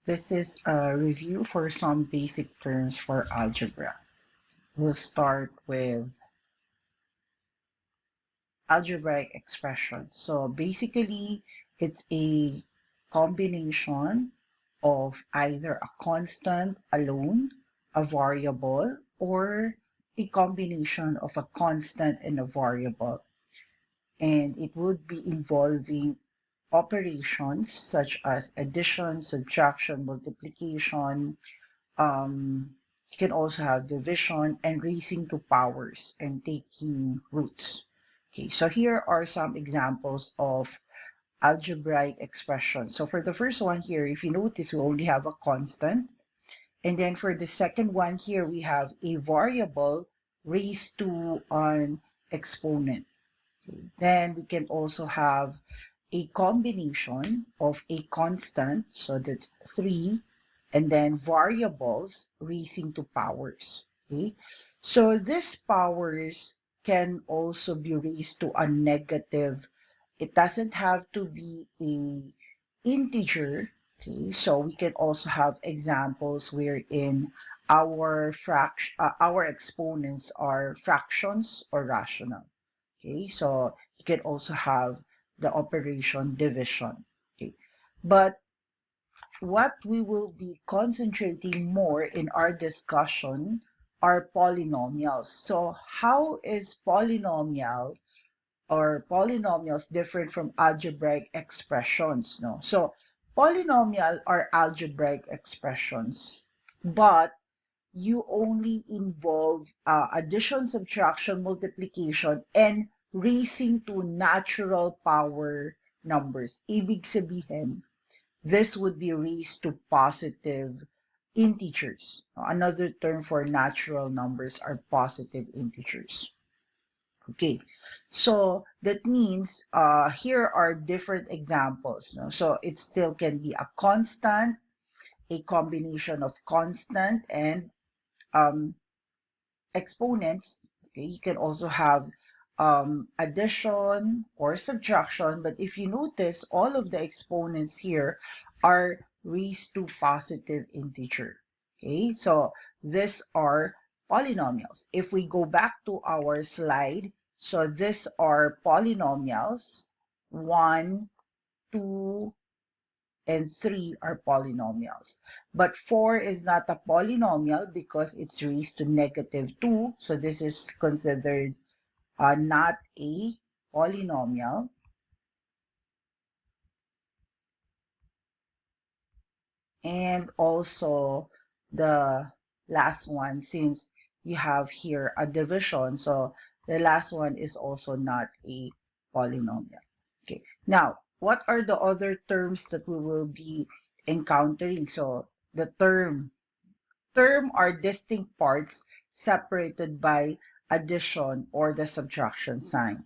This is a review for some basic terms for algebra. We'll start with algebraic expression. So basically, it's a combination of either a constant alone, a variable, or a combination of a constant and a variable. And it would be involving operations such as addition, subtraction, multiplication. You can also have division and raising to powers and taking roots. Okay, so here are some examples of algebraic expressions. So for the first one here, if you notice, we only have a constant. And then for the second one here, we have a variable raised to an exponent. Okay. Then we can also have a combination of a constant, so that's 3, and then variables raising to powers. Okay, so these powers can also be raised to a negative. It doesn't have to be a integer. Okay, so we can also have examples wherein our exponents are fractions or rational. Okay, so you can also have the operation division. Okay, but what we will be concentrating more in our discussion are polynomials. So how is polynomials different from algebraic expressions? No, so polynomial are algebraic expressions, but you only involve addition, subtraction, multiplication, and raising to natural power numbers. Ibig sabihin, this would be raised to positive integers. Another term for natural numbers are positive integers. Okay, so that means here are different examples. No? So it still can be a constant, a combination of constant and um, exponents. Okay, you can also have addition or subtraction, but if you notice, all of the exponents here are raised to positive integer. Okay, so these are polynomials. If we go back to our slide, so these are polynomials. 1, 2, and 3 are polynomials. But 4 is not a polynomial because it's raised to -2. So this is considered not a polynomial. And also the last one, since you have here a division, so the last one is also not a polynomial. Okay, now what are the other terms that we will be encountering? So the term are distinct parts separated by addition or the subtraction sign.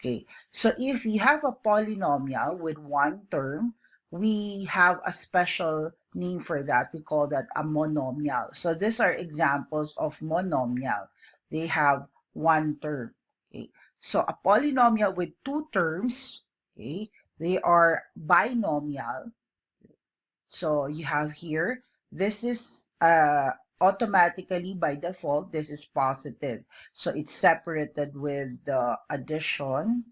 Okay, so if we have a polynomial with one term, we have a special name for that. We call that a monomial. So these are examples of monomial. They have one term. Okay, so a polynomial with two terms, okay, they are binomial. So you have here, this is automatically by default, this is positive. So it's separated with the addition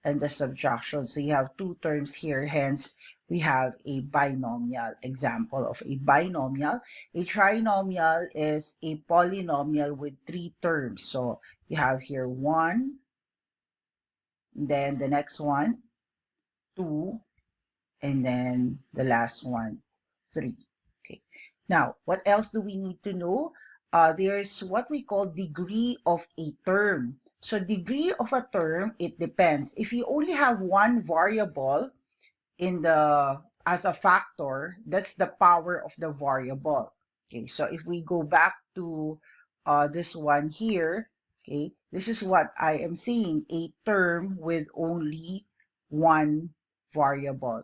and the subtraction. So you have two terms here, hence we have a binomial example of a binomial. A trinomial is a polynomial with three terms. So you have here 1, then the next one, 2, and then the last one, 3. Okay. Now, what else do we need to know? There's what we call degree of a term. So degree of a term, it depends. If you only have one variable in the as a factor, that's the power of the variable. Okay, so if we go back to this one here, okay, this is what I am saying, a term with only one variable.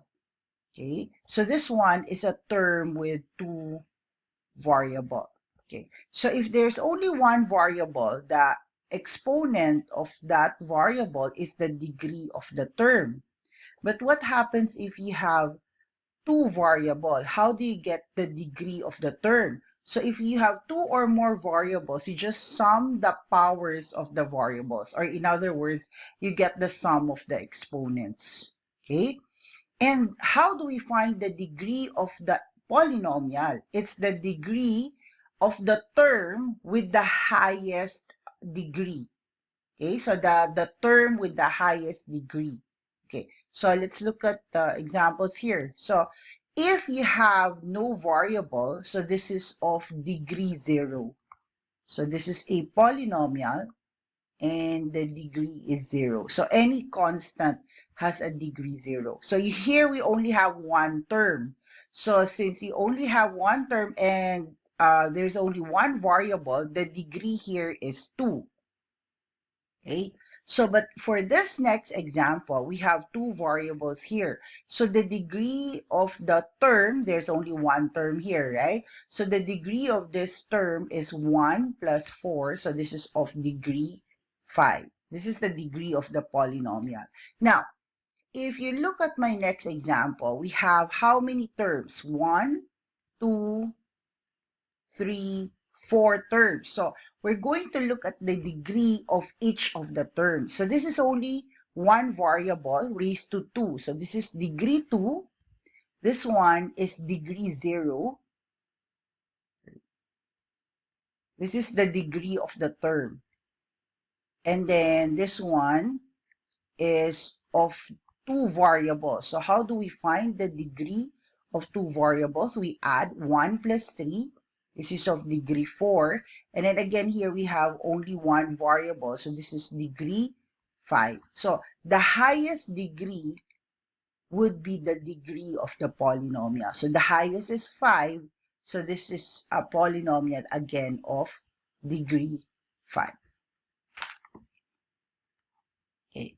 Okay, so this one is a term with two variable. Okay, so if there's only one variable, the exponent of that variable is the degree of the term. But what happens if you have two variable, how do you get the degree of the term? So if you have two or more variables, you just sum the powers of the variables, or in other words, you get the sum of the exponents. Okay? And how do we find the degree of the polynomial? It's the degree of the term with the highest degree. Okay, so the term with the highest degree. Okay, so let's look at the examples here. So if you have no variable, so this is of degree 0. So this is a polynomial and the degree is 0. So any constant has a degree 0. So here we only have one term. So since you only have one term and there's only one variable, the degree here is 2. Okay, so but for this next example, we have two variables here. So the degree of the term, there's only one term here, right? So the degree of this term is 1 plus 4. So this is of degree 5. This is the degree of the polynomial. Now, if you look at my next example, we have how many terms? 1, 2, 3, 4 terms. So we're going to look at the degree of each of the terms. So this is only one variable raised to 2. So this is degree 2. This one is degree 0. This is the degree of the term. And then this one is of two variables. So how do we find the degree of two variables? We add 1 plus 3. This is of degree 4. And then again, here we have only one variable. So this is degree 5. So the highest degree would be the degree of the polynomial. So the highest is 5. So this is a polynomial again of degree 5. Okay.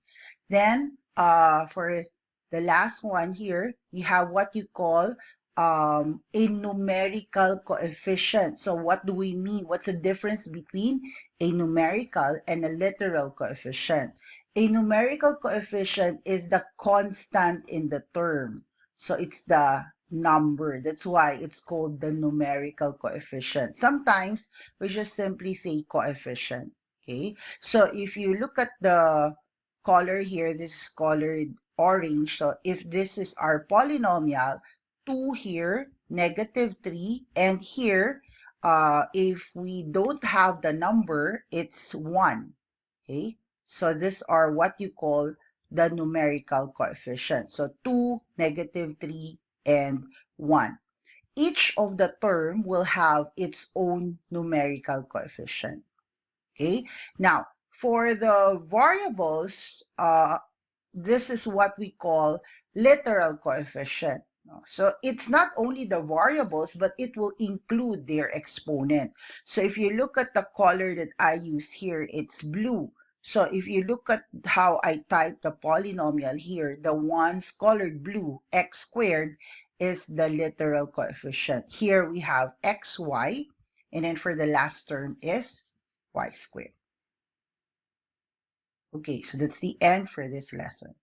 Then for the last one here, we have what you call a numerical coefficient. So what do we mean? What's the difference between a numerical and a literal coefficient? A numerical coefficient is the constant in the term. So it's the number. That's why it's called the numerical coefficient. Sometimes we just simply say coefficient. Okay. So if you look at the color here, this is colored orange. So if this is our polynomial, 2 here, negative 3, and here, if we don't have the number, it's 1. Okay, so these are what you call the numerical coefficient. So 2, negative 3, and 1. Each of the term will have its own numerical coefficient. Okay, now for the variables, this is what we call literal coefficient. So it's not only the variables, but it will include their exponent. So if you look at the color that I use here, it's blue. So if you look at how I type the polynomial here, the ones colored blue, x squared, is the literal coefficient. Here we have xy, and then for the last term is y squared. Okay, so that's the end for this lesson.